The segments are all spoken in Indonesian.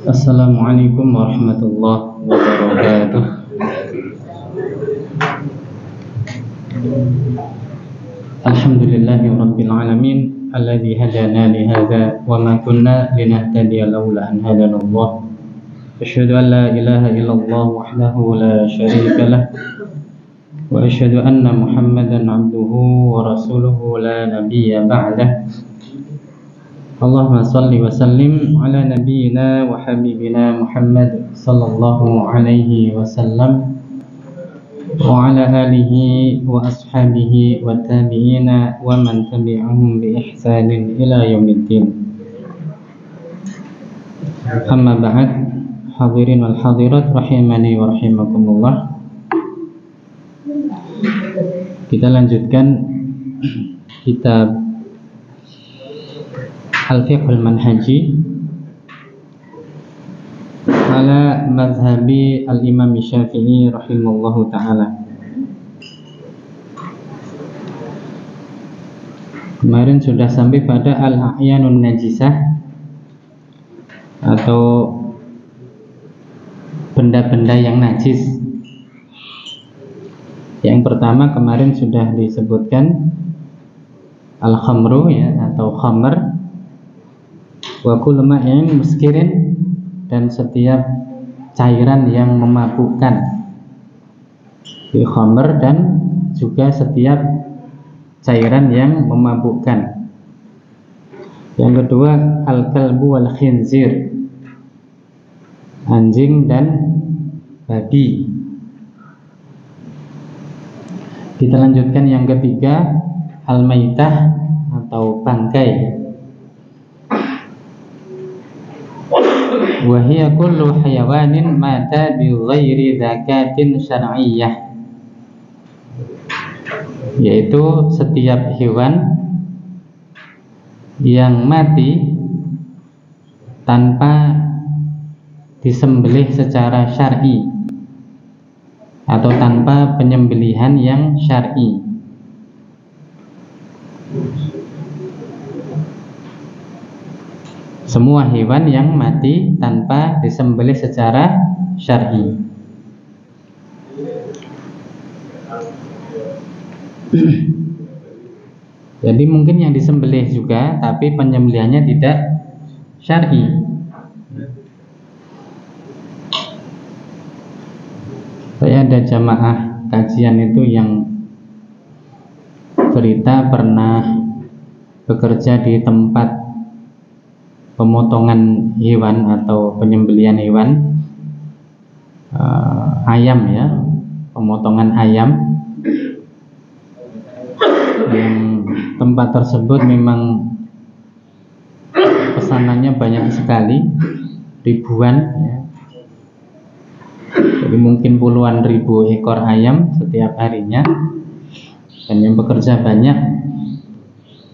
Assalamualaikum warahmatullahi wabarakatuh. Alhamdulillahi rabbil alamin alladzi hadana li hadza wa ma kunna linahtadiya laula an hadana Allah. Asyhadu an la ilaha illallah wahdahu la syarika lah wa asyhadu anna Muhammadan abduhu wa rasuluhu la nabiyya ba'dah. Allahumma salli wa sallim ala nabiyyina wa habibina Muhammad sallallahu alaihi wasallam wa ala alihi wa ashabihi wa tabi'ina wa man tabi'ahum bi ihsanin ila yaumiddin. Amma ba'd, hadirin wal hadirat rahimani wa rahimakumullah. Kita lanjutkan kitab Al-Fiqhul Manhaji ala mazhabi al-Imam Syafi'i rahimahullahu ta'ala. Kemarin sudah sampai pada al-a'yanun najisah atau benda-benda yang najis. Yang pertama kemarin sudah disebutkan al-khamru, ya, atau khamr, wa kullu ma'in muskirin, dan setiap cairan yang memabukkan, fi khamr, dan juga setiap cairan yang memabukkan. Yang kedua al-kalbu wal khinzir, anjing dan babi. Kita lanjutkan yang ketiga al-maitah atau bangkai. Wa hiya kullu hayawanin mata bi ghairi zakatin syar'iyyah, yaitu setiap hewan yang mati tanpa disembelih secara syar'i atau tanpa penyembelihan yang syar'i. Semua hewan yang mati tanpa disembelih secara syar'i. Jadi mungkin yang disembelih juga, tapi penyembelihannya tidak syar'i. Saya ada jamaah kajian itu yang cerita pernah bekerja di tempat pemotongan hewan atau penyembelihan hewan, ayam, ya, pemotongan ayam. Yang tempat tersebut memang pesanannya banyak sekali, ribuan, ya. Jadi mungkin puluhan ribu ekor ayam setiap harinya, dan yang bekerja banyak.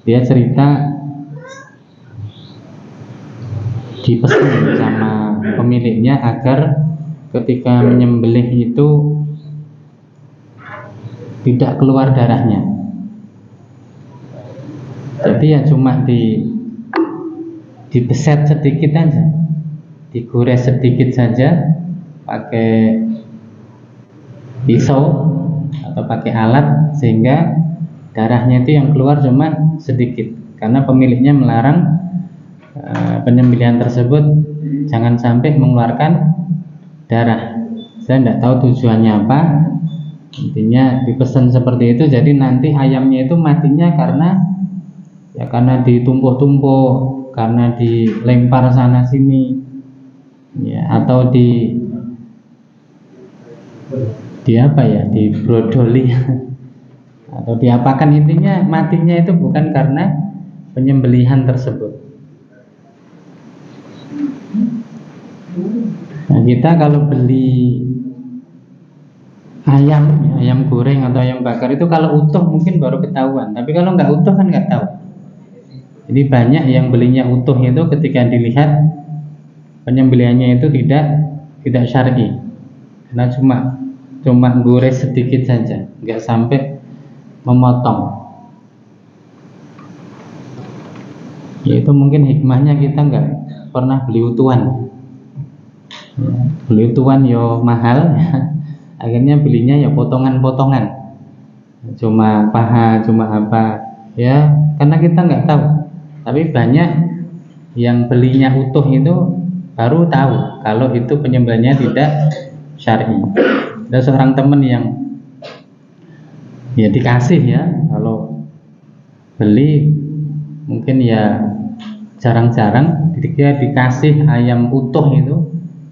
Dia cerita dipesan sama pemiliknya agar ketika menyembelih itu tidak keluar darahnya. Jadi ya cuma dibeset sedikit aja, digores sedikit saja pakai pisau atau pakai alat, sehingga darahnya itu yang keluar cuma sedikit, karena pemiliknya melarang penyembelihan tersebut jangan sampai mengeluarkan darah. Saya tidak tahu tujuannya apa, intinya dipesan seperti itu. Jadi nanti ayamnya itu matinya karena ditumpuk-tumpuk, karena dilempar sana sini, ya, atau dibrodoli atau diapakan. Intinya matinya itu bukan karena penyembelihan tersebut. Nah, kita kalau beli ayam goreng atau ayam bakar itu kalau utuh mungkin baru ketahuan, tapi kalau nggak utuh kan nggak tahu. Jadi banyak yang belinya utuh itu ketika dilihat penyembelihannya itu tidak syar'i, karena cuma gores sedikit saja, nggak sampai memotong. Yaitu mungkin hikmahnya kita nggak pernah beli utuhan. Beli utuhan yo mahal, akhirnya belinya ya potongan-potongan, cuma paha, cuma apa, ya karena kita nggak tahu. Tapi banyak yang belinya utuh itu baru tahu kalau itu penyembelihannya tidak syar'i. Ada seorang teman yang ya dikasih ya, kalau beli mungkin ya jarang-jarang, ketika dikasih ayam utuh itu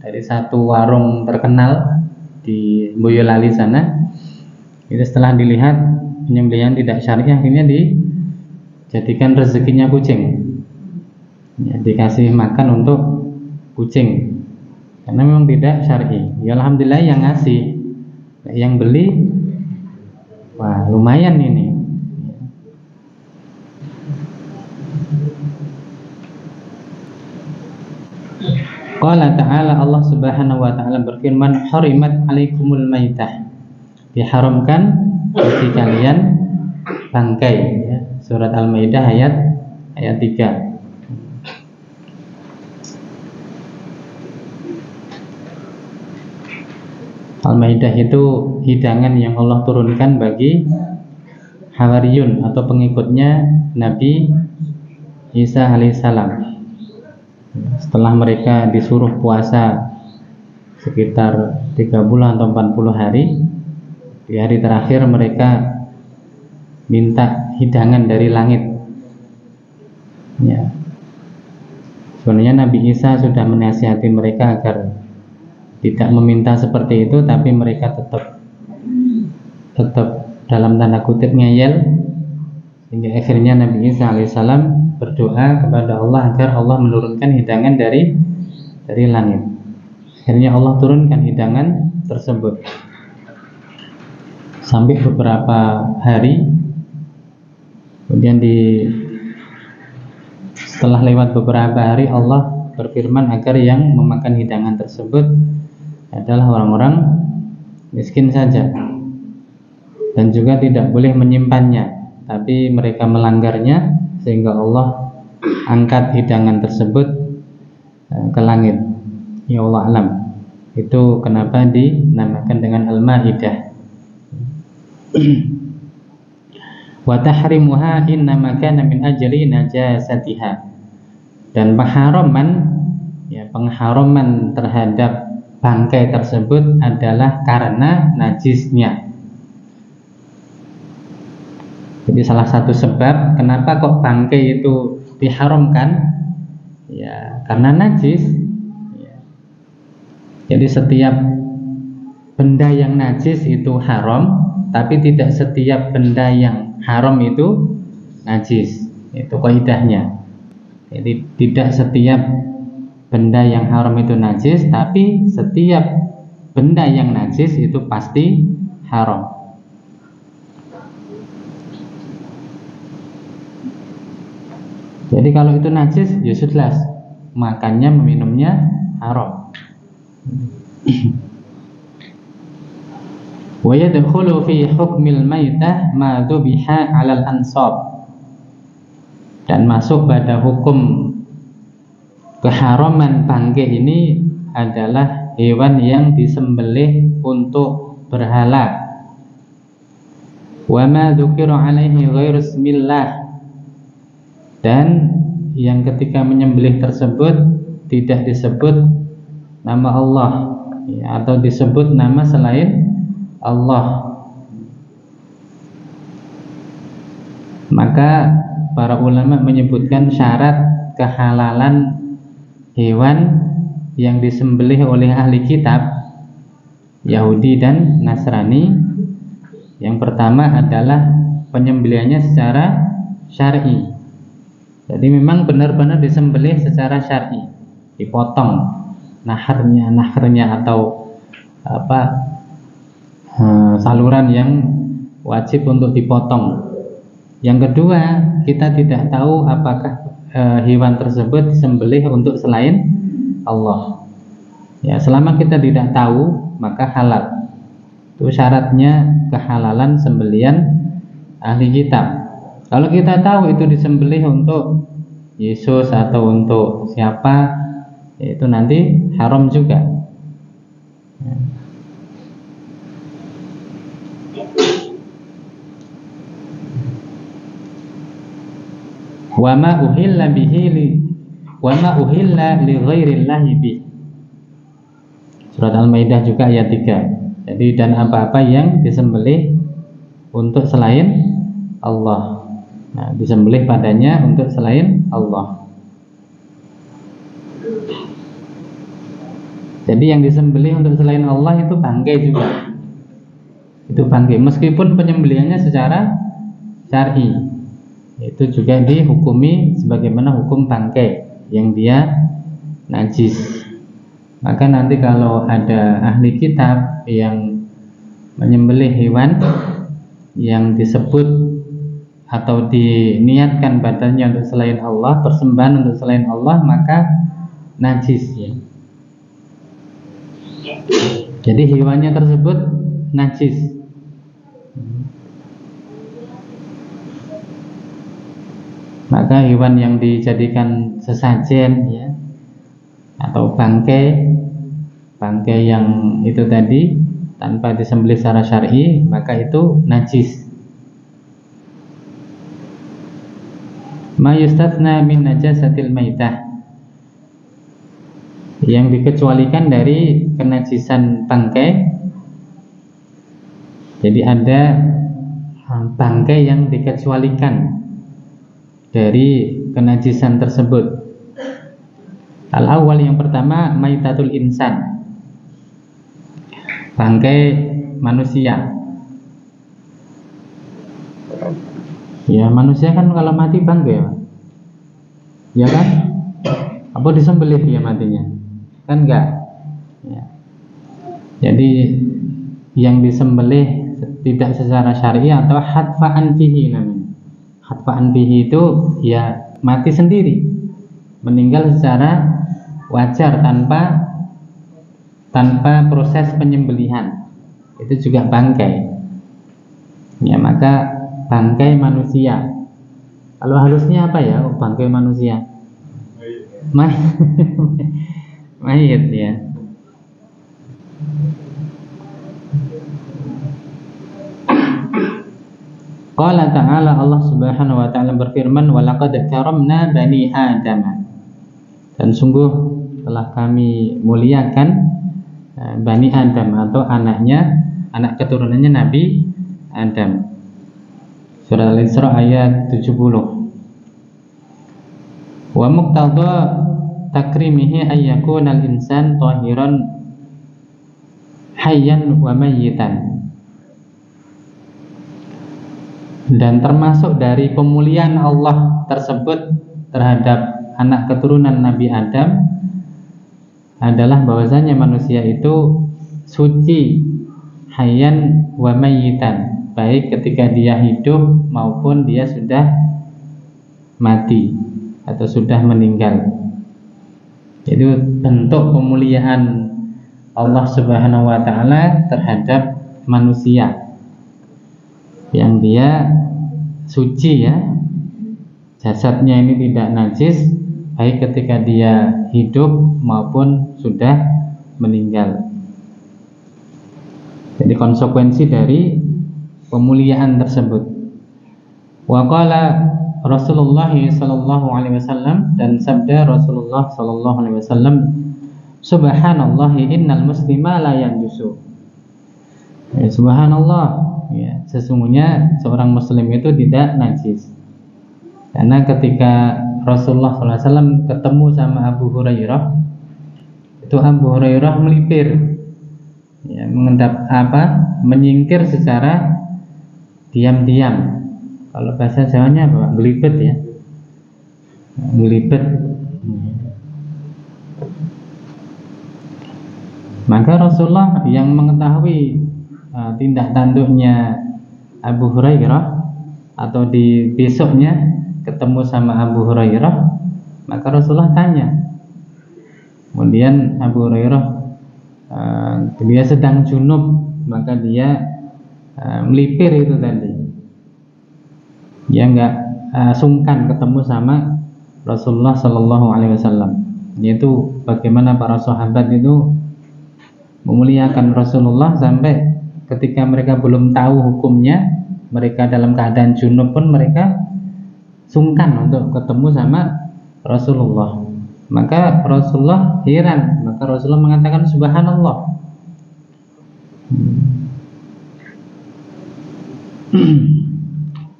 dari satu warung terkenal di Boyolali sana, itu setelah dilihat penyembelihan tidak syar'i, akhirnya dijadikan rezekinya kucing, ya, dikasih makan untuk kucing karena memang tidak syar'i. Ya alhamdulillah yang ngasih, yang beli wah lumayan ini. Qala ta'ala, Allah subhanahu wa ta'ala berfirman, hurimat alaikumul maitah, diharamkan bagi kalian bangkai, ya. Surat Al-Maidah ayat 3. Al-Maidah itu hidangan yang Allah turunkan bagi Hawariyun atau pengikutnya Nabi Isa alaihissalam. Setelah mereka disuruh puasa sekitar 30 atau 40 hari, di hari terakhir mereka minta hidangan dari langit, ya. Sebenarnya Nabi Isa sudah menasihati mereka agar tidak meminta seperti itu, tapi mereka tetap dalam tanda kutip ngeyel, hingga akhirnya Nabi Isa alaihissalam berdoa kepada Allah agar Allah menurunkan hidangan dari langit. Akhirnya Allah turunkan hidangan tersebut. Sampai beberapa hari, kemudian setelah lewat beberapa hari, Allah berfirman agar yang memakan hidangan tersebut adalah orang-orang miskin saja, dan juga tidak boleh menyimpannya, tapi mereka melanggarnya sehingga Allah angkat hidangan tersebut ke langit. Ya Allah alam, itu kenapa dinamakan dengan Al-Maidah. Wa tahrimuha innama kana min ajli najasatiha, dan pengharaman terhadap bangkai tersebut adalah karena najisnya. Jadi salah satu sebab kenapa kok bangkai itu diharamkan, ya karena najis, ya. Jadi setiap benda yang najis itu haram, tapi tidak setiap benda yang haram itu najis. Itu kaidahnya. Jadi tidak setiap benda yang haram itu najis, tapi setiap benda yang najis itu pasti haram. Jadi kalau itu najis, ya sudah, makannya, meminumnya haram. Wa yadkhulu fi hukmil maitah ma dhubiha 'alal ansab, dan masuk pada hukum keharaman bangkai ini adalah hewan yang disembelih untuk berhala. Wa ma dzukira 'alaihi ghairu bismillah, dan yang ketika menyembelih tersebut tidak disebut nama Allah, ya, atau disebut nama selain Allah, maka para ulama menyebutkan syarat kehalalan hewan yang disembelih oleh ahli kitab Yahudi dan Nasrani. Yang pertama adalah penyembelihannya secara syar'i. Jadi memang benar-benar disembelih secara syar'i, dipotong naharnya atau saluran yang wajib untuk dipotong. Yang kedua, kita tidak tahu apakah hewan tersebut disembelih untuk selain Allah. Ya, selama kita tidak tahu, maka halal. Itu syaratnya kehalalan sembelihan ahli kitab. Kalau kita tahu itu disembelih untuk Yesus atau untuk siapa, itu nanti haram juga. Wa ma uhilla li ghairillahi bi. Surat Al-Maidah juga ayat 3. Jadi dan apa-apa yang disembelih untuk selain Allah. Nah, disembelih padanya untuk selain Allah. Jadi yang disembelih untuk selain Allah itu bangkai juga. Itu bangkai meskipun penyembelihannya secara syar'i. Itu juga dihukumi sebagaimana hukum bangkai yang dia najis. Maka nanti kalau ada ahli kitab yang menyembelih hewan yang disebut atau diniatkan badannya untuk selain Allah, persembahan untuk selain Allah, maka najis ya. Jadi hewannya tersebut najis. Maka hewan yang dijadikan sesajen ya, atau bangkai yang itu tadi tanpa disembelih secara syar'i, maka itu najis. Ma yustatsna min najasatil maitah, yang dikecualikan dari kenajisan bangkai. Jadi ada bangkai yang dikecualikan dari kenajisan tersebut. Al-awwal, yang pertama, maitatul insan, bangkai manusia. Ya, manusia kan kalau mati bangkai, ya kan? Apa disembelih dia matinya? Kan enggak. Ya. Jadi yang disembelih tidak secara syar'i atau hadfa'an fihi namanya. Hadfa'an fihi itu ya mati sendiri, meninggal secara wajar tanpa proses penyembelihan. Itu juga bangkai. Ya, maka bangkai manusia. Kalau halusnya apa ya? Bangkai manusia. Mayit ya. Qala ta'ala, Allah Subhanahu wa ta'ala berfirman, wa laqad karamna bani Adam. Dan sungguh telah kami muliakan Bani Adam atau anak keturunannya Nabi Adam. Surah Al-Isra ayat 70. Wa muqtada takrimihi ayyakuna al-insan tahiran hayyan wa mayyitan. Dan termasuk dari pemuliaan Allah tersebut terhadap anak keturunan Nabi Adam adalah bahwasanya manusia itu suci, hayyan wa mayyitan, baik ketika dia hidup maupun dia sudah mati atau sudah meninggal. Jadi bentuk pemuliaan Allah Subhanahu wa ta'ala terhadap manusia yang dia suci ya, jasadnya ini tidak najis baik ketika dia hidup maupun sudah meninggal. Jadi konsekuensi dari pemuliaan tersebut. Wa qala Rasulullah sallallahu alaihi wasallam, dan sabda Rasulullah sallallahu alaihi wasallam, subhanallah innal muslima la yanjusu. Ya, subhanallah ya, sesungguhnya seorang muslim itu tidak najis. Karena ketika Rasulullah SAW ketemu sama Abu Hurairah, itu Abu Hurairah melipir, ya, menyingkir secara diam-diam. Kalau bahasa Jawanya apa? Melipet ya, melipet. Maka Rasulullah yang mengetahui tindak tanduknya Abu Hurairah, atau di besoknya ketemu sama Abu Hurairah, maka Rasulullah tanya. Kemudian Abu Hurairah dia sedang junub, maka dia melipir itu tadi. Dia enggak sungkan ketemu sama Rasulullah Shallallahu Alaihi Wasallam, yaitu bagaimana para sahabat itu memuliakan Rasulullah sampai ketika mereka belum tahu hukumnya, mereka dalam keadaan junub pun mereka sungkan untuk ketemu sama Rasulullah. Maka Rasulullah heran, maka Rasulullah mengatakan subhanallah.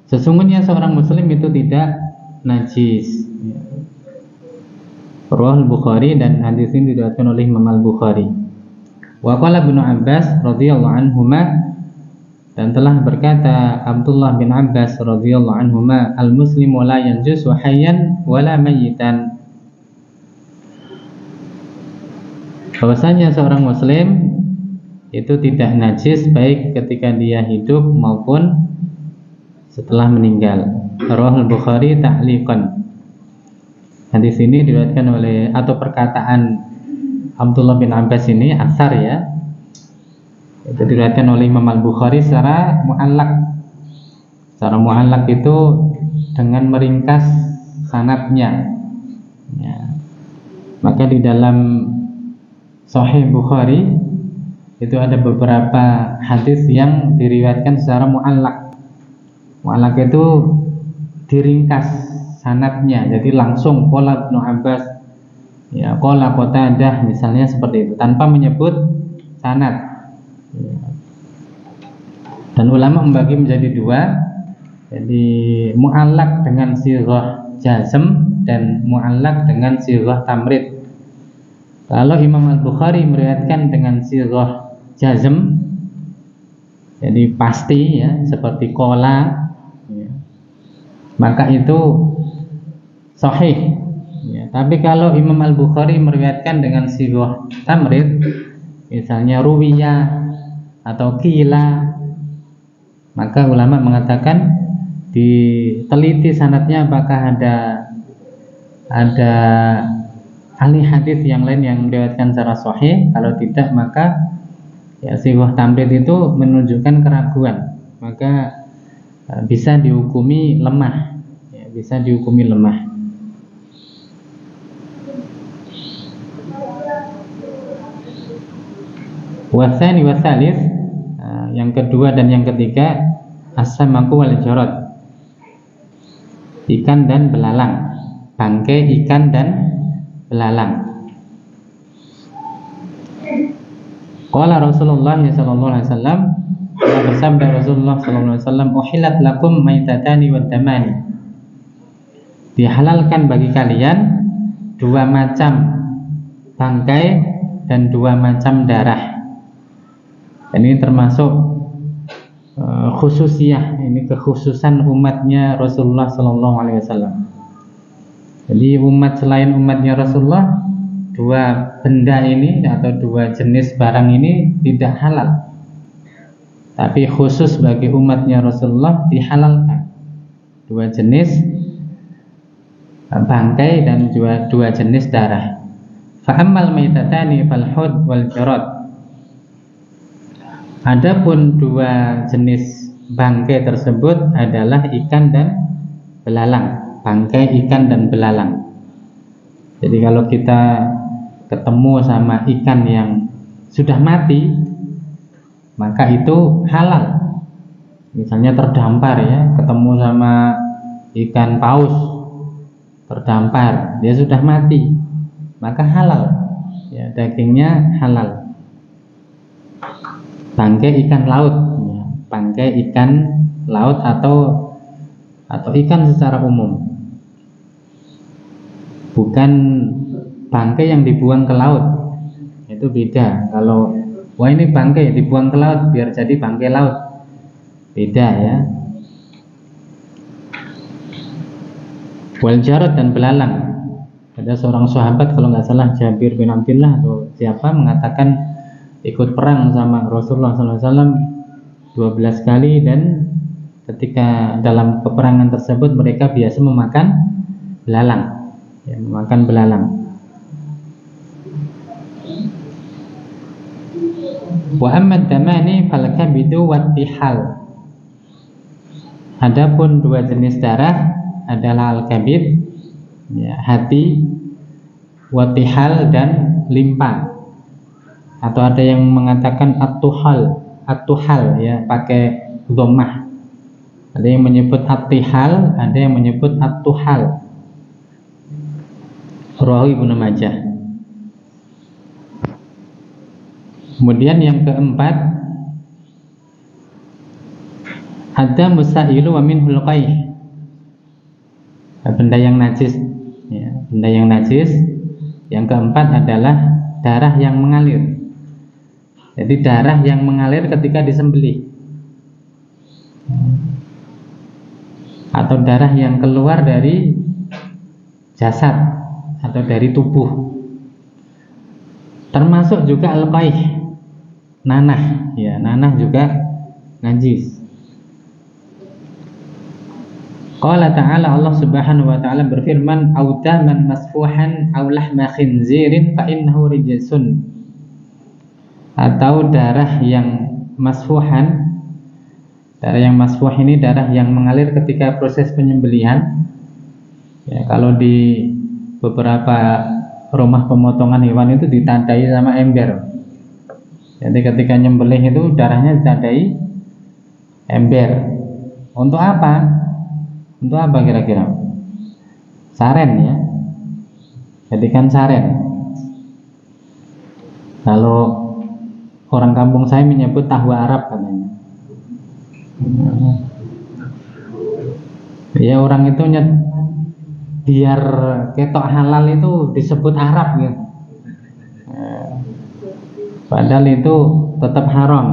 Sesungguhnya seorang muslim itu tidak najis. Riwayat Bukhari, dan hadis ini diriwayatkan oleh Imam Al-Bukhari. Wa qala Ibnu Abbas radhiyallahu anhuma, dan telah berkata Abdullah bin Abbas radhiyallahu anhuma, al-muslimu la yanjusu hayyan wala mayyitan. Bahwasanya seorang muslim itu tidak najis baik ketika dia hidup maupun setelah meninggal. Riwayat Bukhari ta'liqan. Hadis ini diriwayatkan oleh, atau perkataan Abdullah bin Abbas ini asar ya, itu diriwayatkan oleh Imam Al-Bukhari secara mu'allaq. Secara mu'allaq itu dengan meringkas sanadnya ya. Maka di dalam Sahih Bukhari itu ada beberapa hadis yang diriwayatkan secara mu'allaq. Mu'allaq itu diringkas sanadnya, jadi langsung qala Ibnu Abbas ya, qala Qatadah misalnya, seperti itu tanpa menyebut sanad ya. Dan ulama membagi menjadi dua, jadi mu'allaq dengan sighah jazm dan mu'allaq dengan sighah tamrid. Kalau Imam Al-Bukhari meriwayatkan dengan sighah jazm, jadi pasti ya, seperti qala ya, maka itu sahih ya. Tapi kalau Imam Al-Bukhari meriwayatkan dengan sighah tamrid, misalnya ruwiya atau qila, maka ulama mengatakan diteliti sanadnya apakah ada ahli hadis yang lain yang meriwayatkan secara sahih. Kalau tidak, maka ya sighah tamrid itu menunjukkan keraguan, maka bisa dihukumi lemah ya, bisa dihukumi lemah. Wasani wasalis, yang kedua dan yang ketiga, as-samaku wal jarad, ikan dan belalang, bangkai ikan dan belalang. Qala Rasulullah sallallahu alaihi wasallam, bersabda Rasulullah sallallahu alaihi wasallam, uhillat lakum maitatani wad damani, dihalalkan bagi kalian dua macam bangkai dan dua macam darah. Dan ini termasuk khususiyah, ini kekhususan umatnya Rasulullah Sallallahu Alaihi Wasallam. Jadi umat selain umatnya Rasulullah, dua benda ini atau dua jenis barang ini tidak halal. Tapi khusus bagi umatnya Rasulullah dihalalkan dua jenis bangkai dan dua jenis darah. Fa'ammal maitatani fal hud wal jarad. Adapun dua jenis bangkai tersebut adalah ikan dan belalang, bangkai ikan dan belalang. Jadi kalau kita ketemu sama ikan yang sudah mati, maka itu halal. Misalnya terdampar ya, ketemu sama ikan paus terdampar, dia sudah mati, maka halal ya, dagingnya halal. Bangkai ikan laut ya, bangkai ikan laut atau ikan secara umum, bukan bangkai yang dibuang ke laut, itu beda. Kalau wah ini bangkai dibuang ke laut biar jadi bangkai laut, beda ya. Wal jarad dan belalang, ada seorang sahabat kalau nggak salah Jabir bin Abdullah atau siapa mengatakan ikut perang sama Rasulullah SAW 12 kali, dan ketika dalam peperangan tersebut mereka biasa memakan belalang ya, memakan belalang. Wa ammad damani fal kabidu wat tihal. Adapun dua jenis darah adalah al-kabid ya, hati, watihal dan limpa. Atau ada yang mengatakan at-tuhal ya, pakai dhammah. Ada yang menyebut at-tihal, ada yang menyebut at-tuhal. Rawahu Ibnu Majah. Kemudian yang keempat, ada musailu wa minhul qaih. Benda yang najis ya, benda yang najis. Yang keempat adalah darah yang mengalir. Jadi darah yang mengalir ketika disembelih, atau darah yang keluar dari jasad atau dari tubuh. Termasuk juga al-qaih, nanah ya, nanah juga najis. Qala ta'ala, Allah Subhanahu wa ta'ala berfirman, "Au daman masfuhan aw lahma khinzirin fa innahu rijsun." Atau darah yang masfuhan. Darah yang masfuh ini darah yang mengalir ketika proses penyembelihan. Ya, kalau di beberapa rumah pemotongan hewan itu ditandai sama ember. Jadi ketika nyembelih itu darahnya ditandai ember. Untuk apa? Untuk apa kira-kira? Saren ya. Jadikan saren. Kalau orang kampung saya menyebut tahu Arab katanya. Ya orang itu biar ketok halal itu disebut Arab gitu. Padahal itu tetap haram.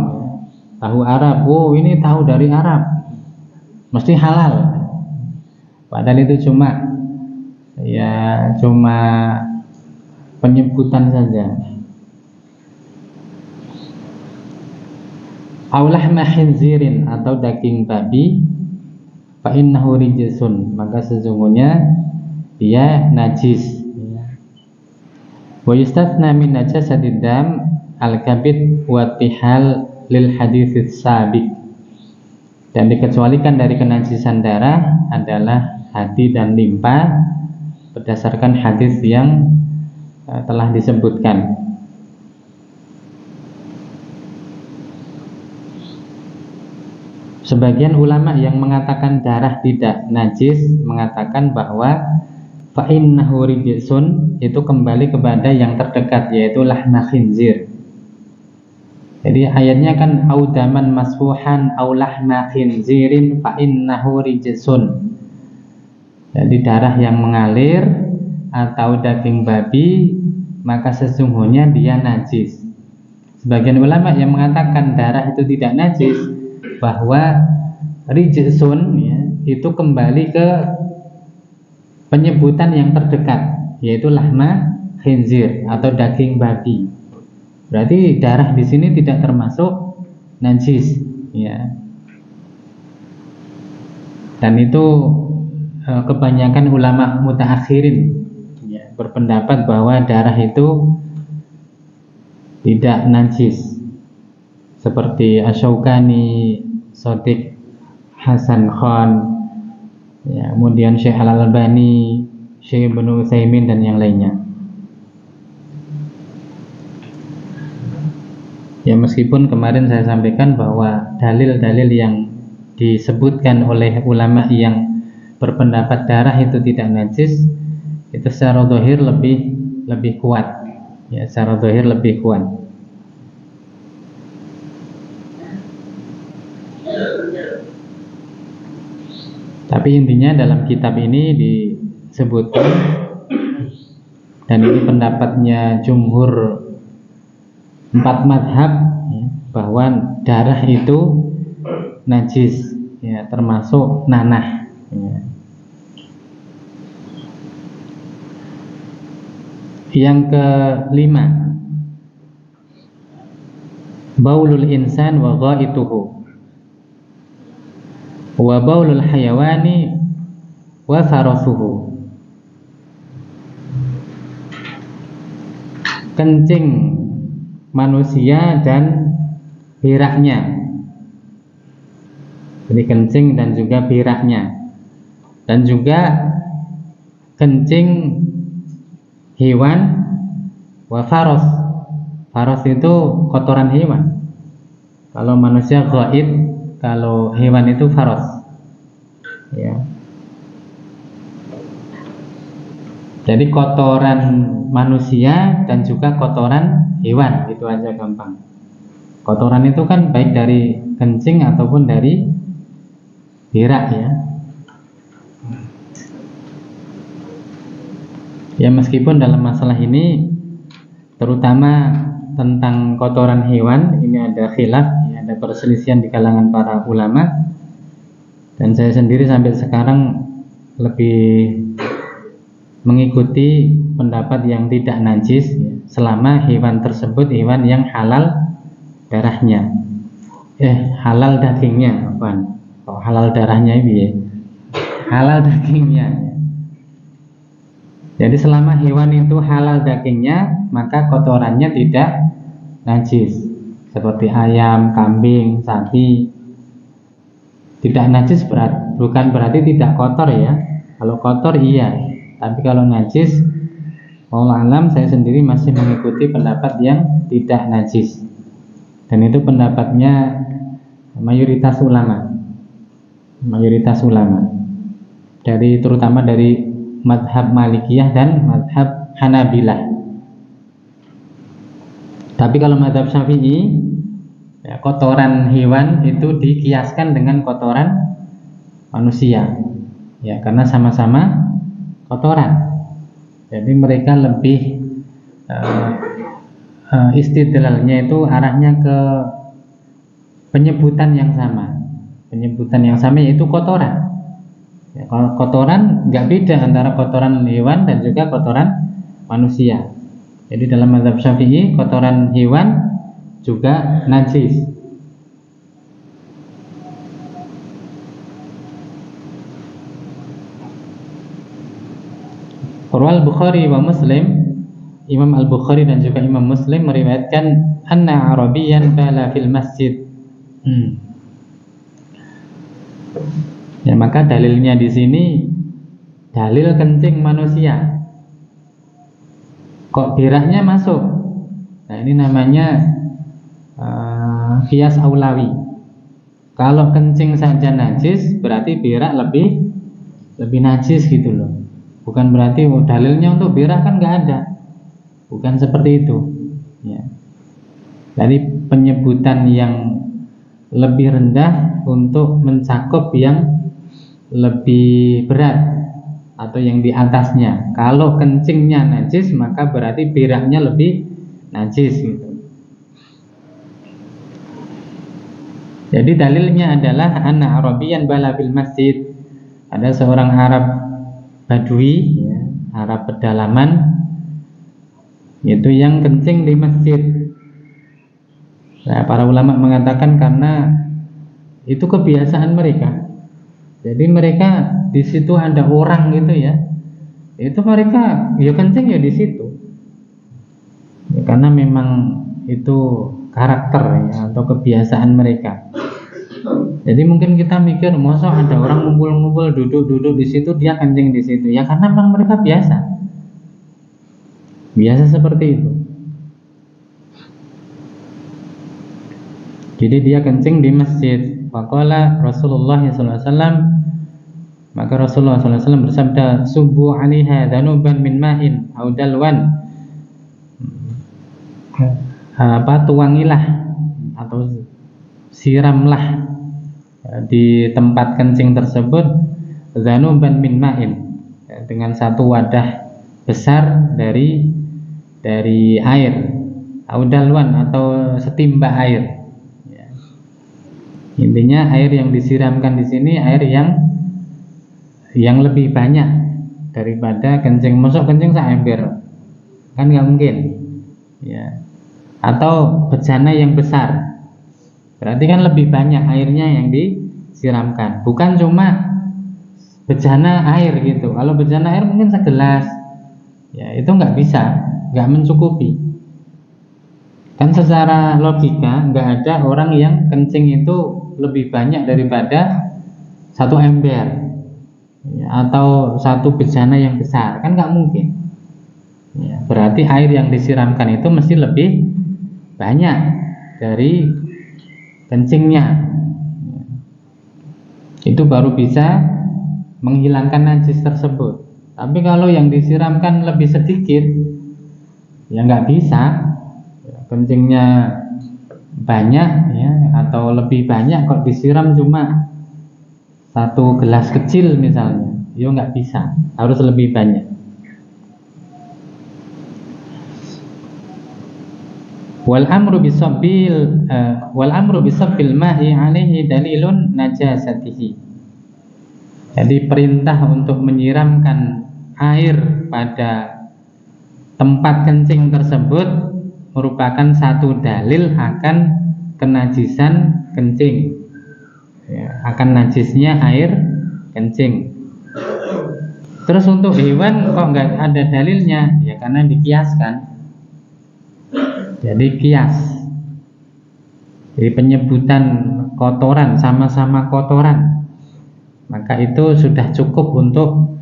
Tahu Arab, oh ini tahu dari Arab, mesti halal. Padahal itu cuma penyebutan saja. Aulah mahinzirin, atau daging babi, fa innahu rijsun, maka sesungguhnya dia najis. Wa yustatsna min najasadid dam al-kabid wa tihal lil hadits sabiq. Dan dikecualikan dari kenajisan darah adalah hati dan limpa berdasarkan hadis yang telah disebutkan. Sebagian ulama yang mengatakan darah tidak najis mengatakan bahwa fa innahu rijsun itu kembali kepada yang terdekat, yaitu lahma khinzir. Jadi ayatnya kan audaman masfuhan au lahma khinzirin fa innahu rijsun. Jadi darah yang mengalir atau daging babi, maka sesungguhnya dia najis. Sebagian ulama yang mengatakan darah itu tidak najis, bahwa rijsun ya, itu kembali ke penyebutan yang terdekat, yaitu lahma khinzir atau daging babi. Berarti darah di sini tidak termasuk najis ya. Dan itu kebanyakan ulama mutaakhirin ya, berpendapat bahwa darah itu tidak najis, seperti Asy-Syaukani, Shadiq Hasan Khan ya, kemudian Syekh Al-Albani, Syekh Ibnu Utsaimin dan yang lainnya. Ya, meskipun kemarin saya sampaikan bahwa dalil-dalil yang disebutkan oleh ulama yang berpendapat darah itu tidak najis, itu secara zahir lebih kuat ya, secara zahir lebih kuat. Tapi intinya dalam kitab ini disebutkan, dan ini pendapatnya jumhur 4 mazhab ya, bahwa darah itu najis ya, termasuk nanah ya. Yang kelima, baulul insan wa ghaituhu wa baulul hayawani wa farasuhu. Kencing manusia dan biraknya. Jadi kencing dan juga biraknya. Dan juga kencing hewan wa faros. Faros itu kotoran hewan. Kalau manusia ghaid, kalau hewan itu faros. Ya. Jadi kotoran manusia dan juga kotoran hewan, itu aja gampang. Kotoran itu kan baik dari kencing ataupun dari berak ya. Ya meskipun dalam masalah ini terutama tentang kotoran hewan ini ada khilaf, ya, ada perselisihan di kalangan para ulama. Dan saya sendiri sampai sekarang lebih mengikuti pendapat yang tidak najis ya, selama hewan tersebut hewan yang halal darahnya, halal dagingnya, bukan? Oh, halal darahnya ini ya, halal dagingnya. Jadi selama hewan itu halal dagingnya, maka kotorannya tidak najis. Seperti ayam, kambing, sapi, tidak najis bukan berarti tidak kotor ya. Kalau kotor iya, tapi kalau najis, wallahu alam, saya sendiri masih mengikuti pendapat yang tidak najis. Dan itu pendapatnya mayoritas ulama. Terutama dari madhab Malikiyah dan madhab Hanabilah. Tapi kalau madhab Syafi'i, ya, kotoran hewan itu dikiaskan dengan kotoran manusia, ya, karena sama-sama kotoran. Jadi mereka lebih istidlalnya itu arahnya ke penyebutan yang sama. Penyebutan yang sama yaitu kotoran. Ya, kalau kotoran nggak beda antara kotoran hewan dan juga kotoran manusia. Jadi dalam mazhab Syafi'i kotoran hewan juga najis. Rawal Bukhari wa Muslim, Imam Al-Bukhari dan juga Imam Muslim meriwayatkan anna Arabiyan bala fil masjid. Ya, maka dalilnya di sini dalil kencing manusia. Kok beraknya masuk? Nah, ini namanya qiyas aulawi. Kalau kencing saja najis, berarti berak lebih najis gitu loh. Bukan berarti dalilnya untuk berak kan nggak ada. Bukan seperti itu. Ya. Jadi penyebutan yang lebih rendah untuk mencakup yang lebih berat atau yang di atasnya. Kalau kencingnya najis, maka berarti beraknya lebih najis gitu. Jadi dalilnya adalah anna Arabiyan bala fil masjid. Ada seorang Arab Badui, ya, Arab pedalaman, itu yang kencing di masjid. Nah, para ulama mengatakan karena itu kebiasaan mereka. Jadi mereka di situ ada orang gitu ya, itu mereka ya kencing ya di situ. Ya, karena memang itu karakter ya, atau kebiasaan mereka. Jadi mungkin kita mikir, masa ada orang ngumpul-ngumpul duduk-duduk di situ dia kencing di situ. Ya karena memang mereka biasa seperti itu. Jadi dia kencing di masjid. Faqala Rasulullah SAW, maka Rasulullah SAW bersabda, subuh 'alaiha dhanuban min mahin au dalwan. Tuangilah atau siramlah di tempat kencing tersebut dhanuban min mahin, dengan satu wadah besar dari air, au dalwan atau setimba air. Intinya air yang disiramkan di sini air yang lebih banyak daripada kencing. Masuk kencing seember kan nggak mungkin, ya. Atau bejana yang besar, berarti kan lebih banyak airnya yang disiramkan. Bukan cuma bejana air gitu. Kalau bejana air mungkin segelas, ya itu nggak bisa, nggak mencukupi. Kan secara logika nggak ada orang yang kencing itu lebih banyak daripada satu ember. ya, atau satu bejana yang besar, kan nggak mungkin. Ya, berarti air yang disiramkan itu mesti lebih banyak dari kencingnya. Ya, itu baru bisa menghilangkan najis tersebut. Tapi kalau yang disiramkan lebih sedikit, ya nggak bisa. Ya, kencingnya banyak, ya, atau lebih banyak kok disiram cuma satu gelas kecil misalnya, ya nggak bisa, harus lebih banyak. Wal amru bisabbil ma'i alaihi dalilun najasatihi. Jadi perintah untuk menyiramkan air pada tempat kencing tersebut merupakan satu dalil akan kenajisan kencing, ya, akan najisnya air kencing. Terus untuk hewan kok nggak ada dalilnya? Ya karena dikiaskan. Jadi kias. Jadi penyebutan kotoran sama-sama kotoran, maka itu sudah cukup untuk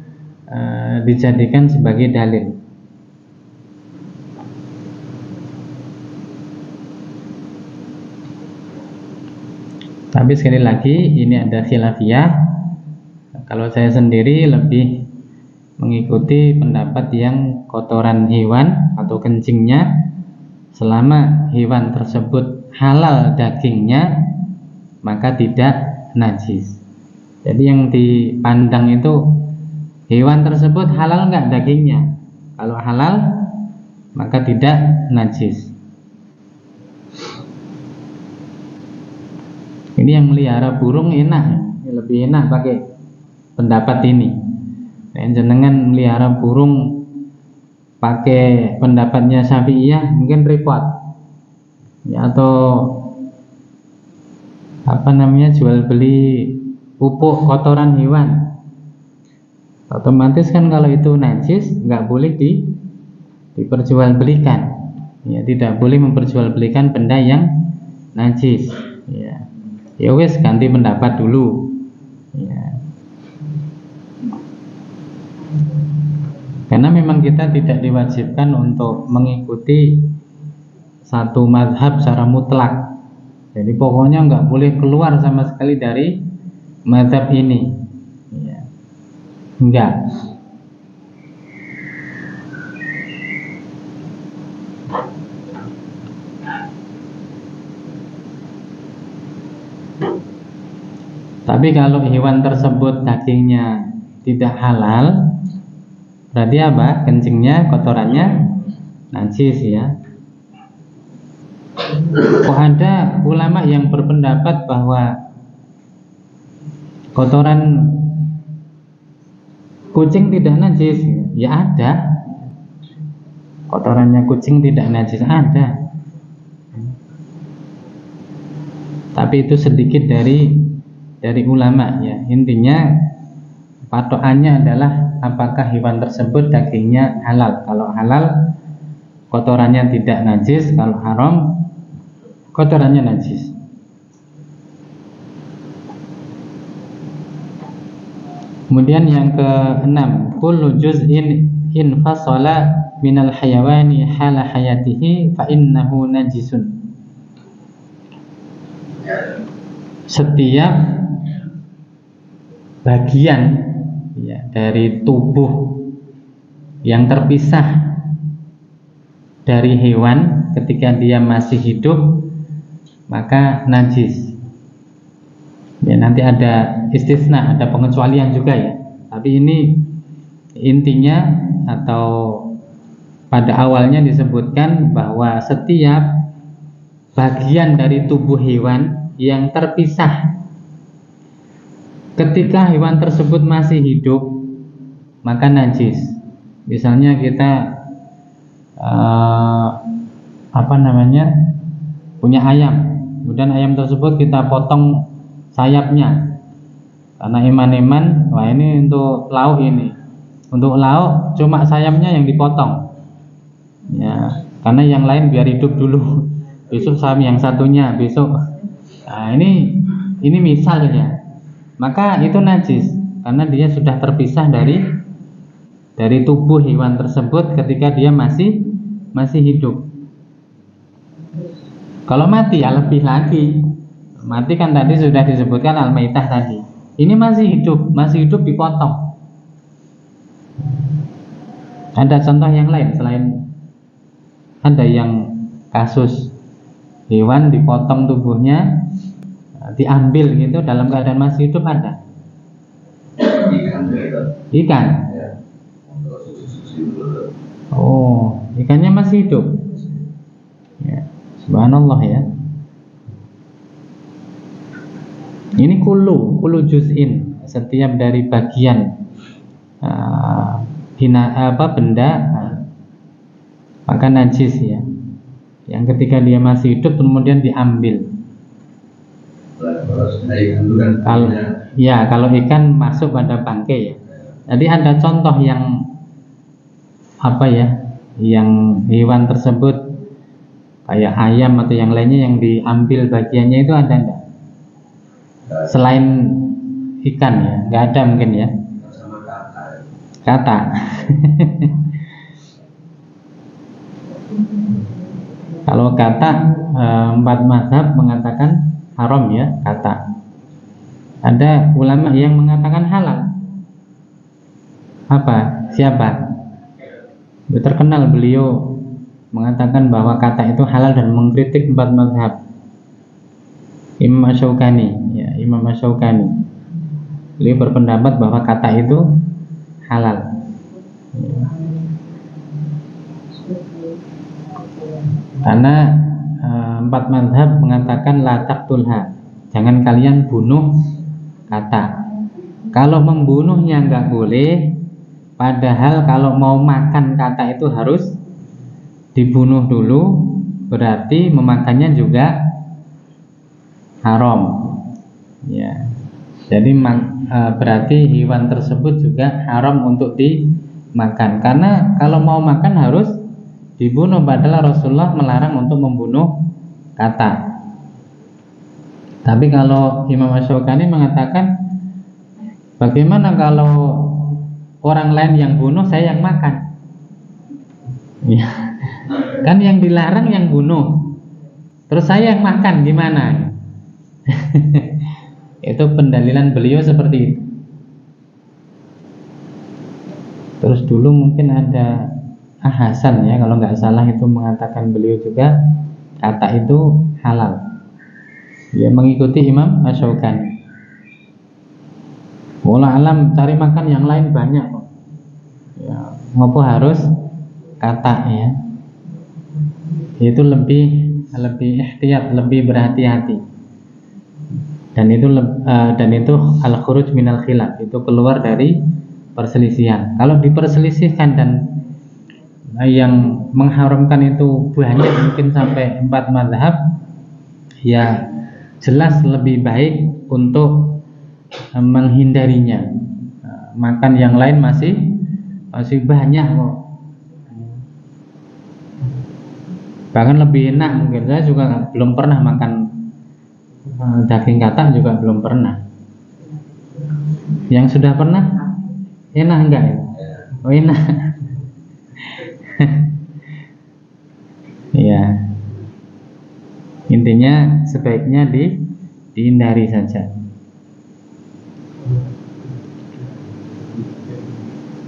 dijadikan sebagai dalil. Tapi sekali lagi ini ada khilafiyah. Kalau saya sendiri lebih mengikuti pendapat yang kotoran hewan atau kencingnya, selama hewan tersebut halal dagingnya, maka tidak najis. Jadi yang dipandang itu hewan tersebut halal nggak dagingnya. Kalau halal maka tidak najis. Ini yang melihara burung enak, lebih enak pakai pendapat ini. Yang jenengan melihara burung pakai pendapatnya Syafi'iyah mungkin repot, ya, atau jual beli pupuk kotoran hewan, otomatis kan kalau itu najis nggak boleh diperjualbelikan, ya, tidak boleh memperjualbelikan benda yang najis, ya wes ganti pendapat dulu, ya. Karena memang kita tidak diwajibkan untuk mengikuti satu mazhab secara mutlak. Jadi pokoknya nggak boleh keluar sama sekali dari mazhab ini, ya. Enggak. Tapi kalau hewan tersebut dagingnya tidak halal, berarti apa? Kencingnya, kotorannya najis, ya. Kok ada ulama yang berpendapat bahwa kotoran kucing tidak najis? Ya ada. Kotorannya kucing tidak najis, ada. Tapi itu sedikit dari ulama, ya. Intinya patokannya adalah apakah hewan tersebut dagingnya halal. Kalau halal kotorannya tidak najis, kalau haram kotorannya najis. Kemudian yang keenam, kullu juz'in infasala minal hayawani hala hayatihi fa innahu najisun. Setiap bagian, ya, dari tubuh yang terpisah dari hewan ketika dia masih hidup maka najis. Ya, nanti ada istisna, ada pengecualian juga, ya. Tapi ini intinya atau pada awalnya disebutkan bahwa setiap bagian dari tubuh hewan yang terpisah ketika hewan tersebut masih hidup maka najis. Misalnya kita punya ayam, kemudian ayam tersebut kita potong sayapnya karena eman-eman, wah ini untuk lauk, ini untuk lauk cuma sayapnya yang dipotong, ya, karena yang lain biar hidup dulu, besok sayap yang satunya besok. Nah, ini misalnya, maka itu najis. karena dia sudah terpisah dari tubuh hewan tersebut ketika dia masih hidup. Kalau mati ya lebih lagi. Mati kan tadi sudah disebutkan al-maitah tadi. Ini masih hidup dipotong. Ada contoh yang lain selain ada yang kasus hewan dipotong tubuhnya, diambil gitu dalam keadaan masih hidup ada? Ikan. Oh, ikannya masih hidup. Ya, subhanallah ya. Ini kulu juz'in, setiap dari bagian benda maka najis ya. Yang ketika dia masih hidup kemudian diambil. Kalau ikan masuk pada bangkai ya. Jadi ada contoh yang yang hewan tersebut kayak ayam atau yang lainnya yang diambil bagiannya itu ada enggak? Selain ikan ya, nggak ada mungkin ya. Kata. Kalau kata 4 mazhab mengatakan haram ya kata. Ada ulama yang mengatakan halal. Siapa? Terkenal beliau mengatakan bahwa kata itu halal dan mengkritik 4 mazhab. Imam Asy-Syaukani ya, Imam Asy-Syaukani. Beliau berpendapat bahwa kata itu halal. Ya. Karena 4 mazhab mengatakan la taqtulha, jangan kalian bunuh kata. Kalau membunuhnya enggak boleh, padahal kalau mau makan kata itu harus dibunuh dulu, berarti memakannya juga haram. Ya. Jadi berarti hewan tersebut juga haram untuk dimakan. Karena kalau mau makan harus dibunuh, padahal Rasulullah melarang untuk membunuh kata. Tapi kalau Imam Asy-Syaukani mengatakan, bagaimana kalau orang lain yang bunuh, saya yang makan? Ya. Kan yang dilarang yang bunuh, terus saya yang makan gimana? Itu pendalilan beliau seperti itu. Terus dulu mungkin ada Hasan ya, kalau nggak salah itu mengatakan beliau juga kata itu halal. Dia mengikuti Imam Asy-Syaukani. Wallah alam, cari makan yang lain banyak kok. Ya, ngopo harus kata ya. Itu lebih ihtiyat, lebih berhati-hati. Dan itu al-khuruj minal khilaf, itu keluar dari perselisihan. Kalau diperselisihkan dan yang mengharamkan itu banyak, mungkin sampai 4 mazhab, ya jelas lebih baik untuk menghindarinya. Makan yang lain masih banyak kok. Bahkan lebih enak mungkin. Saya juga belum pernah makan daging kata, juga belum pernah. Yang sudah pernah, enak enggak ya? Oh enak. Ya, intinya sebaiknya dihindari saja.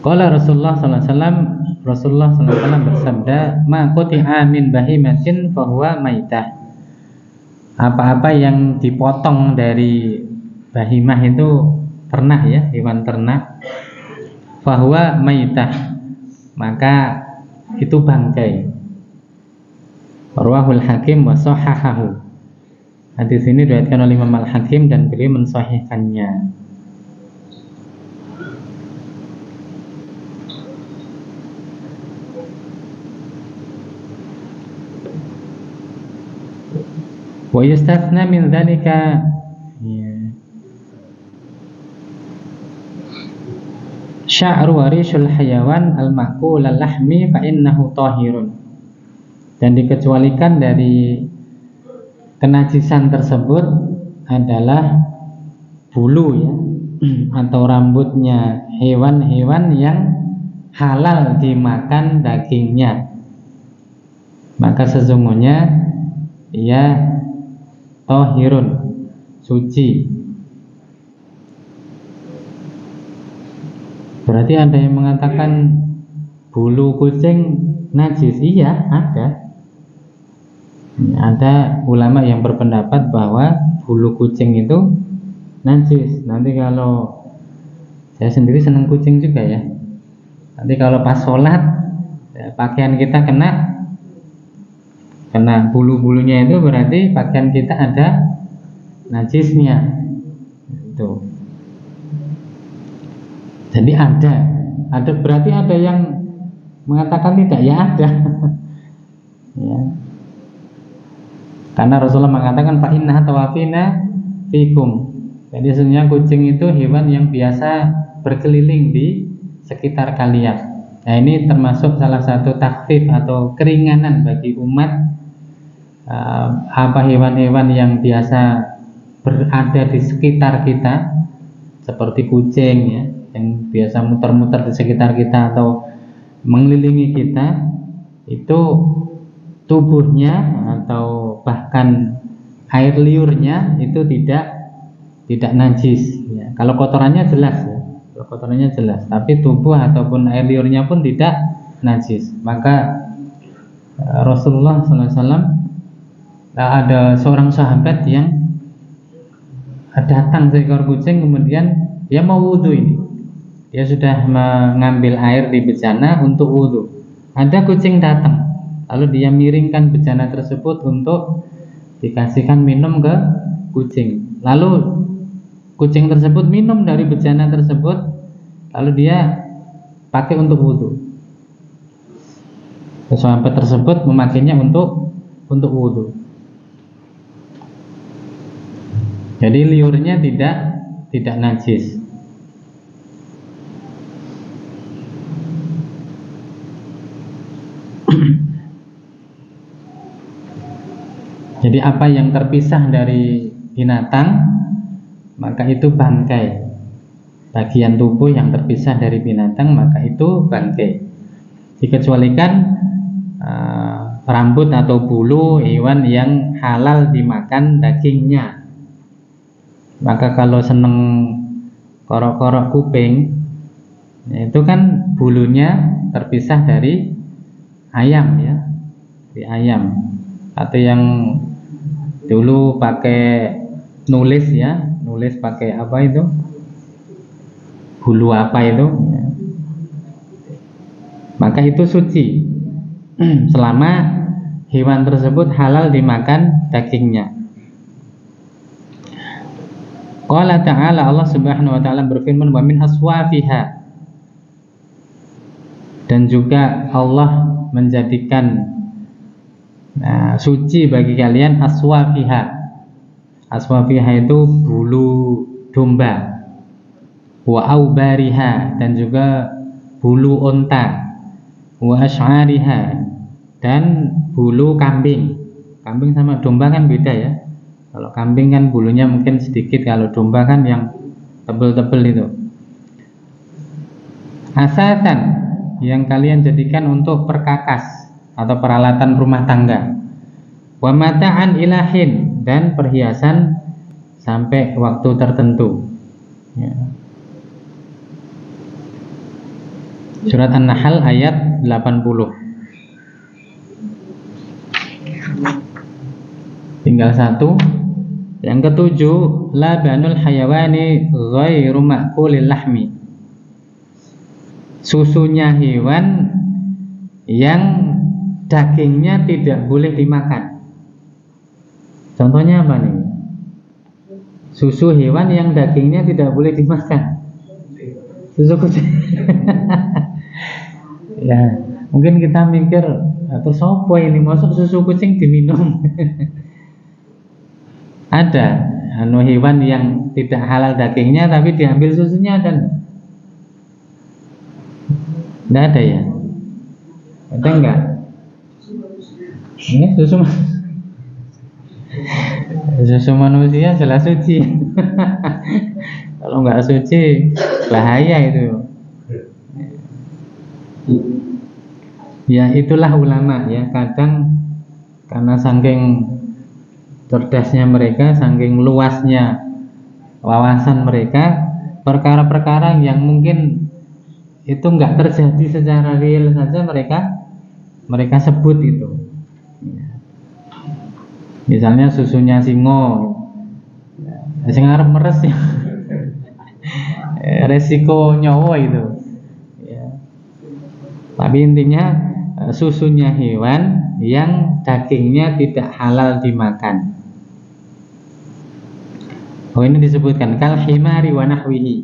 Qala Rasulullah sallallahu alaihi wasallam, Rasulullah sallallahu alaihi wasallam bersabda, "Ma quti'a min bahimatin fa huwa maitah." Apa-apa yang dipotong dari bahimah itu ternak ya, hewan ternak, fa huwa maitah, maka itu bangkai. Rawahul Hakim wa shahahahu. Hadis ini diriwayatkan oleh Imam Al-Hakim dan beliau mensahihkannya. Wa yustathna min dzalika sya'ru warishul hayawan al-ma'kul al-lahmi fa innahu tahirun. Dan dikecualikan dari kenajisan tersebut adalah bulu ya, atau rambutnya hewan-hewan yang halal dimakan dagingnya, maka sesungguhnya ia tohirun, suci. Berarti ada yang mengatakan bulu kucing najis. Iya, ada. Ada ulama yang berpendapat bahwa bulu kucing itu najis. Nanti kalau saya sendiri senang kucing juga ya. Nanti kalau pas sholat ya, pakaian kita kena bulu-bulunya, itu berarti pakaian kita ada najisnya. Itu. Jadi ada berarti ada yang mengatakan tidak, ya ada. Ya. Karena Rasulullah mengatakan fa innaha tawafina fikum. Jadi sebenarnya kucing itu hewan yang biasa berkeliling di sekitar kalian. Nah, ini termasuk salah satu takhfif atau keringanan bagi umat. Apa hewan-hewan yang biasa berada di sekitar kita, seperti kucing ya, yang biasa muter-muter di sekitar kita atau mengelilingi kita, itu tubuhnya atau bahkan air liurnya itu tidak najis ya. Kalau kotorannya jelas ya, kalau kotorannya jelas, tapi tubuh ataupun air liurnya pun tidak najis. Maka Rasulullah SAW, ada seorang sahabat yang datang seekor kucing, kemudian dia mau wudhu. Ini dia sudah mengambil air di bejana untuk wudhu. Ada kucing datang, lalu dia miringkan bejana tersebut untuk dikasihkan minum ke kucing. Lalu kucing tersebut minum dari bejana tersebut, lalu dia pakai untuk wudhu. Sahabat tersebut memakainya untuk wudhu. Jadi liurnya tidak najis. Jadi apa yang terpisah dari binatang, maka itu bangkai. Bagian tubuh yang terpisah dari binatang, maka itu bangkai. Dikecualikan rambut atau bulu hewan yang halal dimakan dagingnya. Maka kalau seneng korok-korok kuping, itu kan bulunya terpisah dari ayam ya, dari ayam. Atau yang dulu pakai nulis ya, nulis pakai apa itu, bulu apa itu ya. Maka itu suci selama hewan tersebut halal dimakan dagingnya. Qala ta'ala, Allah Subhanahu wa ta'ala berfirman, wa min aswafiha, dan juga Allah menjadikan suci bagi kalian aswafiha. Aswafiha itu bulu domba, wa aubariha, dan juga bulu onta, wa asy'ariha, dan bulu kambing. Kambing sama domba kan beda ya. Kalau kambing kan bulunya mungkin sedikit, kalau domba kan yang tebel-tebel itu. Asatan, yang kalian jadikan untuk perkakas atau peralatan rumah tangga. Wa mata'an ilahin, dan perhiasan sampai waktu tertentu ya. Surat An-Nahl ayat 80. Tinggal satu. Yang ketujuh, labanul hayawani ghairu ma'kulil lahmi. Susunya hewan yang dagingnya tidak boleh dimakan. Contohnya apa nih? Susu hewan yang dagingnya tidak boleh dimakan. Susu kucing. Ya, mungkin kita mikir, atau sopo ini masuk susu kucing diminum. Ada hewan yang tidak halal dagingnya tapi diambil susunya, dan tidak ada ya? Ada enggak? Ini susu manusia jelas suci. Kalau nggak suci bahaya itu. Ya itulah ulama ya, kadang karena saking cerdasnya mereka, saking luasnya wawasan mereka, perkara-perkara yang mungkin itu nggak terjadi secara real saja mereka sebut itu. Misalnya susunya singo, sing arep meres ya. Resiko nyawa itu ya. Tapi intinya susunya hewan yang dagingnya tidak halal dimakan. Oh ini disebutkan kal himari wa nahwihi,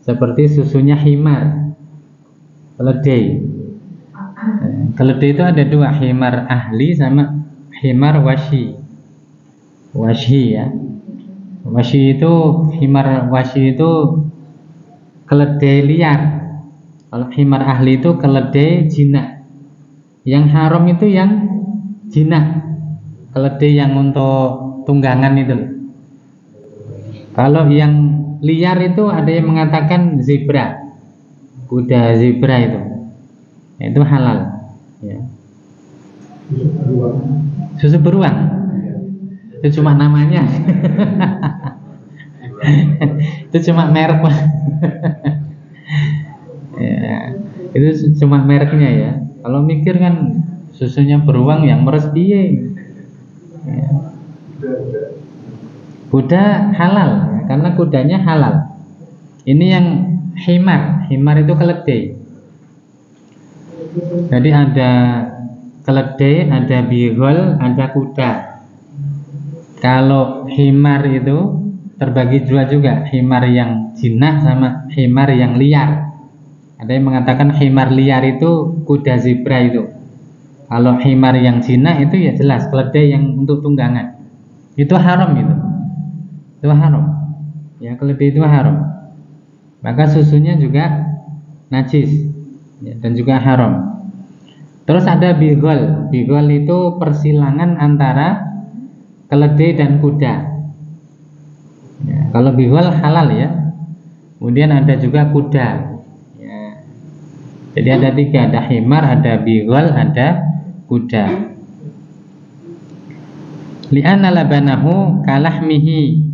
seperti susunya himar, keledai. Keledai itu ada dua, himar ahli sama himar washi. Washi ya. Washi itu, himar washi itu keledai liar. Kalau himar ahli itu keledai jinak. Yang haram itu yang jinak, keledai yang untuk tunggangan itu. Kalau yang liar itu ada yang mengatakan zebra, kuda zebra itu halal ya. Susu beruang itu cuma namanya. Itu cuma merek. Ya, itu cuma mereknya ya. Kalau mikir kan susunya beruang yang meres piye ya. Kuda halal ya, karena kudanya halal. Ini yang himar itu keledai. Jadi ada keledai, ada bihol, ada kuda. Kalau himar itu terbagi dua juga, himar yang jinak sama himar yang liar. Ada yang mengatakan himar liar itu kuda zebra itu. Kalau himar yang jinak itu ya jelas keledai yang untuk tunggangan. Itu haram itu. Itu haram. Ya, keledai itu haram. Maka susunya juga najis ya, dan juga haram. Terus ada bigol. Bigol itu persilangan antara keledai dan kuda. Ya, kalau bigol halal ya. Kemudian ada juga kuda. Jadi ada tiga, ada himar, ada bigol, ada kuda. Li'anna labanahu kalahmihi,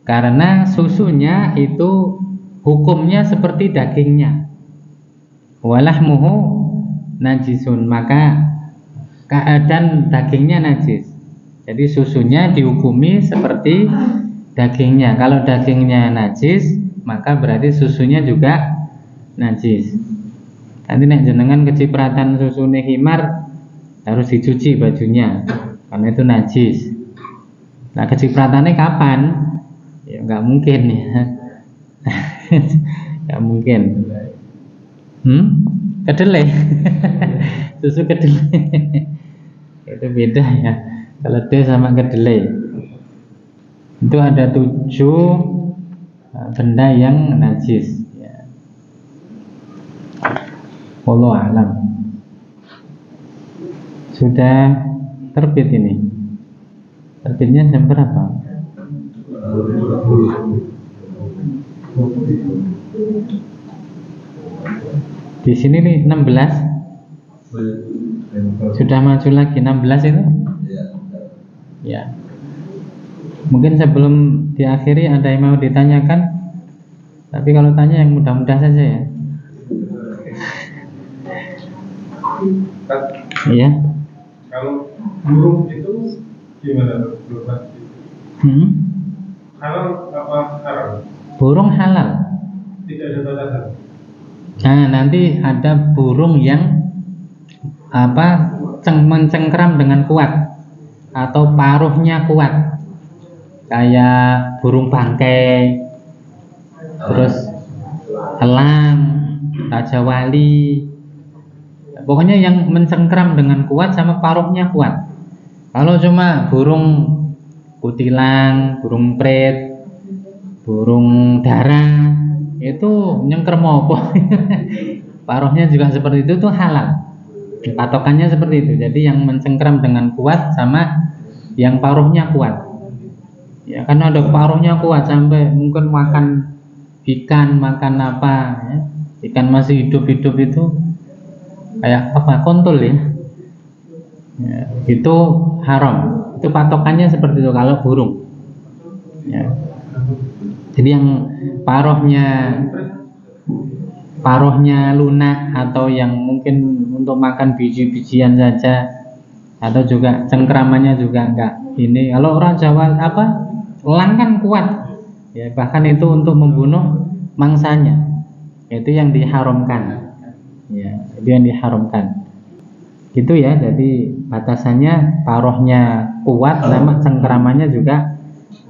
karena susunya itu hukumnya seperti dagingnya. Walahmuhu najisun, maka keadaan dagingnya najis. Jadi susunya dihukumi seperti dagingnya. Kalau dagingnya najis, maka berarti susunya juga najis. Nanti nek jenengan kecipratan susune himar harus dicuci bajunya karena itu najis. Nah kecipratannya kapan? Ya nggak mungkin ya. Nggak mungkin. Kedelai. Susu kedelai. Itu beda ya. Keledai sama kedelai. Itu ada 7 benda yang najis. Wallahu a'lam. Sudah terbit ini. Terbitnya jam berapa? Di sini nih 16. Sudah maju lagi 16 itu? Ya. Mungkin sebelum diakhiri ada yang mau ditanyakan? Tapi kalau tanya yang mudah-mudah saja ya. Iya. Kalau burung itu gimana berarti? Halal apa haram? Burung halal. Tidak ada batasan. Nah nanti ada burung yang mencengkram dengan kuat atau paruhnya kuat, kayak burung bangkai, terus elang, raja wali. Pokoknya yang mencengkram dengan kuat sama paruhnya kuat. Kalau cuma burung kutilang, burung pret, burung dara, itu nyengker mopo. Paruhnya juga seperti itu tuh halal. Patokannya seperti itu. Jadi yang mencengkram dengan kuat sama yang paruhnya kuat. Ya, karena ada paruhnya kuat sampai mungkin makan ikan, makan apa, ya. Ikan masih hidup-hidup itu kayak apa? Kontol ya. Ya, itu haram. Itu patokannya seperti itu kalau burung. Ya. Jadi yang paruhnya lunak atau yang mungkin untuk makan biji-bijian saja, atau juga cengkramannya juga enggak. Ini kalau orang Jawa apa? Elang kan kuat. Ya, bahkan itu untuk membunuh mangsanya. Itu yang diharamkan. Ya, itu yang diharamkan. Gitu ya. Jadi batasannya paruhnya kuat sama cengkramannya juga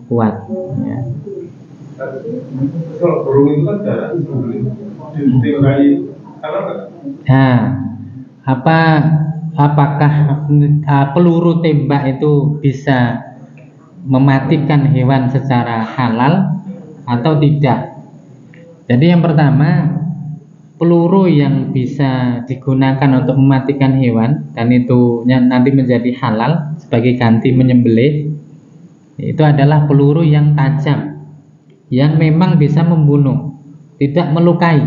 kuat. Ya. Kalau burung itu kan darah ditembaki kalau Nah, apakah peluru tembak itu bisa mematikan hewan secara halal atau tidak? Jadi yang pertama, peluru yang bisa digunakan untuk mematikan hewan dan itu nanti menjadi halal sebagai ganti menyembelih, itu adalah peluru yang tajam, yang memang bisa membunuh, tidak melukai.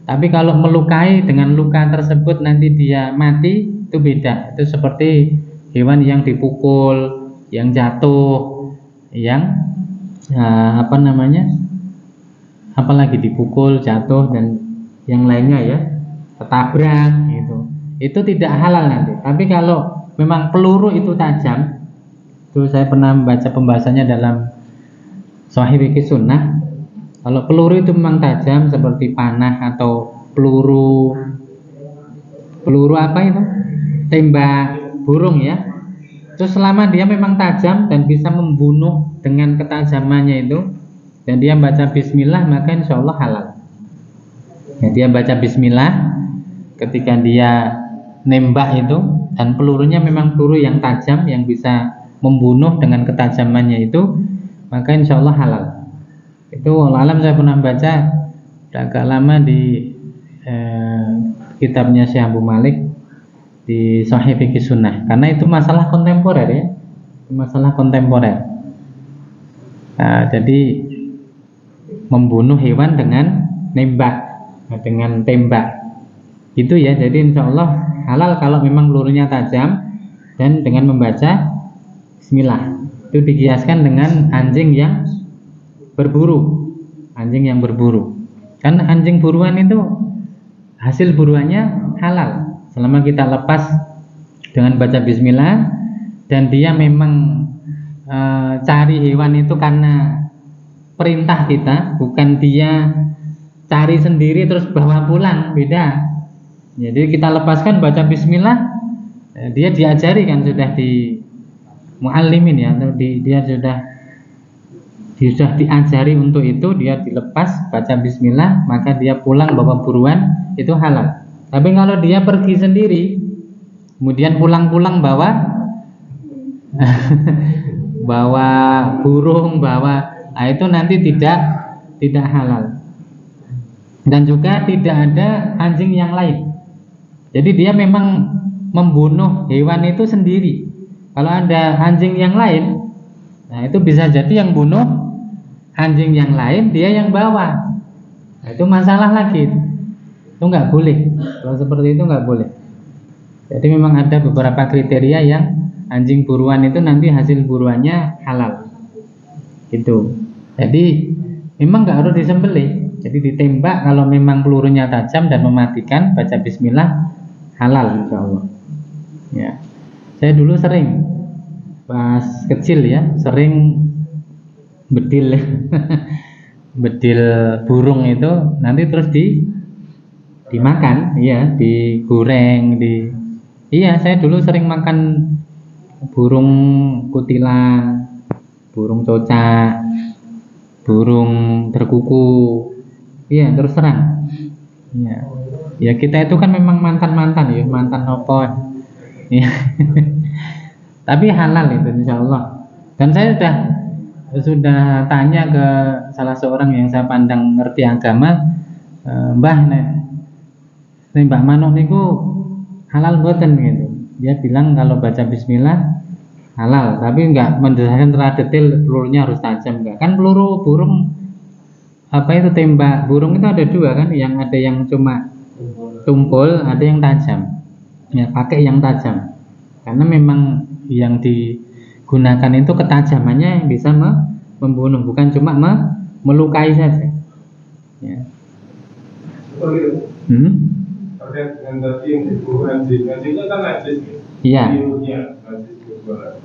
Tapi kalau melukai, dengan luka tersebut nanti dia mati, itu beda. Itu seperti hewan yang dipukul, yang jatuh, yang apalagi dipukul, jatuh, dan yang lainnya ya, ketabrak gitu. Itu tidak halal nanti. Tapi kalau memang peluru itu tajam, itu saya pernah membaca pembahasannya dalam Shahih Fiqh Sunnah. Kalau peluru itu memang tajam seperti panah atau peluru apa itu? Tembak burung ya. Itu selama dia memang tajam dan bisa membunuh dengan ketajamannya itu, dan dia baca bismillah, maka insya Allah halal. Ya, dia baca bismillah ketika dia nembak itu, dan pelurunya memang peluru yang tajam yang bisa membunuh dengan ketajamannya itu, maka insya Allah halal. Itu alam saya pernah baca agak lama di kitabnya Syekh Abu Malik di Shahih Fiqh Sunnah, karena itu masalah kontemporer ya, masalah kontemporer. Nah, jadi membunuh hewan dengan nembak, dengan tembak itu ya. Jadi insya Allah halal kalau memang pelurunya tajam dan dengan membaca bismillah. Itu dikiaskan dengan anjing yang berburu, kan anjing buruan itu hasil buruannya halal selama kita lepas dengan baca bismillah, dan dia memang cari hewan itu karena perintah kita, bukan dia cari sendiri terus bawa pulang, beda. Jadi kita lepaskan baca bismillah, dia diajari kan, sudah di muallimin ya, atau dia sudah diajari untuk itu, dia dilepas baca bismillah, maka dia pulang bawa buruan, itu halal. Tapi kalau dia pergi sendiri kemudian pulang-pulang bawa bawa burung, itu nanti tidak halal. Dan juga tidak ada anjing yang lain. Jadi dia memang membunuh hewan itu sendiri. Kalau ada anjing yang lain, nah itu bisa jadi yang bunuh anjing yang lain, dia yang bawa. Nah, itu masalah lagi. Itu nggak boleh. Kalau seperti itu nggak boleh. Jadi memang ada beberapa kriteria yang anjing buruan itu nanti hasil buruannya halal. Gitu. Jadi memang nggak harus disembelih. Jadi ditembak kalau memang pelurunya tajam dan mematikan, baca bismillah, halal insya Allah. Ya. Saya dulu sering pas kecil ya, sering bedil bedil burung itu nanti terus dimakan, iya, digoreng, iya, saya dulu sering makan burung kutilang, burung cocak, burung terkuku, iya, terus terang, iya. Ya kita itu kan memang mantan ya, mantan opo, ya. Tapi halal itu insya Allah. Dan saya sudah tanya ke salah seorang yang saya pandang ngerti agama, Mbah manuk niku halal boten gitu. Dia bilang kalau baca bismillah halal, tapi nggak menjelaskan secara detail pelurunya harus tajam nggak. Kan peluru burung apa itu tembak burung itu ada dua kan, yang ada yang cuma tumpul, ada yang tajam. Ya pakai yang tajam, karena memang yang digunakan itu ketajamannya yang bisa membunuh, bukan cuma melukai saja. Ya. Terkait dengan tadi yang diburu anjingnya kan najis ya? Iya. Najis buruan.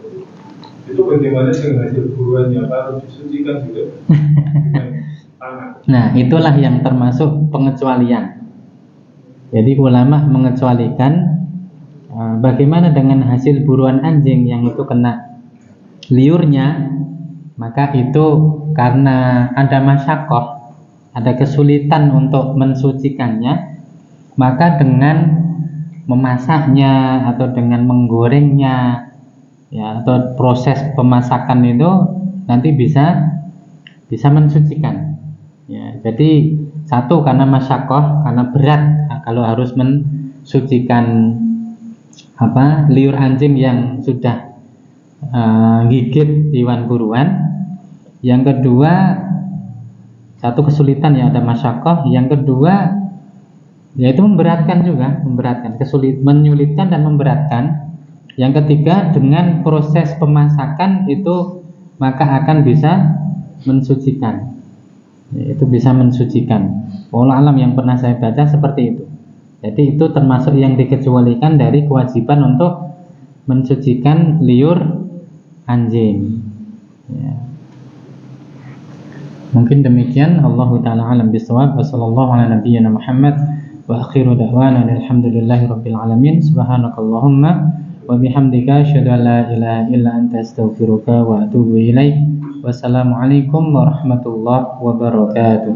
Itu bagaimana dengan hasil buruannya? Apa harus disucikan juga? Tanah. Nah, itulah yang termasuk pengecualian. Jadi ulama mengecualikan bagaimana dengan hasil buruan anjing yang itu kena liurnya, maka itu karena ada masyakoh, ada kesulitan untuk mensucikannya, maka dengan memasaknya atau dengan menggorengnya, ya, atau proses pemasakan itu nanti bisa mensucikan. Ya, jadi satu karena masyakoh, karena berat kalau harus mensucikan liur anjing yang sudah gigit hewan buruan. Yang kedua, satu kesulitan yang ada masyakoh. Yang kedua, yaitu memberatkan juga, menyulitkan dan memberatkan. Yang ketiga, dengan proses pemasakan itu maka akan bisa mensucikan. Itu bisa mensucikan. Wallahu alam, yang pernah saya baca seperti itu. Jadi itu termasuk yang dikecualikan dari kewajiban untuk mensucikan liur anjing. Ya. Mungkin demikian. Allahu ta'ala alam bisawab. Wa sallallahu ala nabiyyina Muhammad. Wa akhiru da'wana alhamdulillahi rabbil alamin. Subhanakallahumma wa bihamdika asyhadu an la ilaha illa anta astaghfiruka wa atubu ilaik. Wassalamualaikum warahmatullahi wabarakatuh.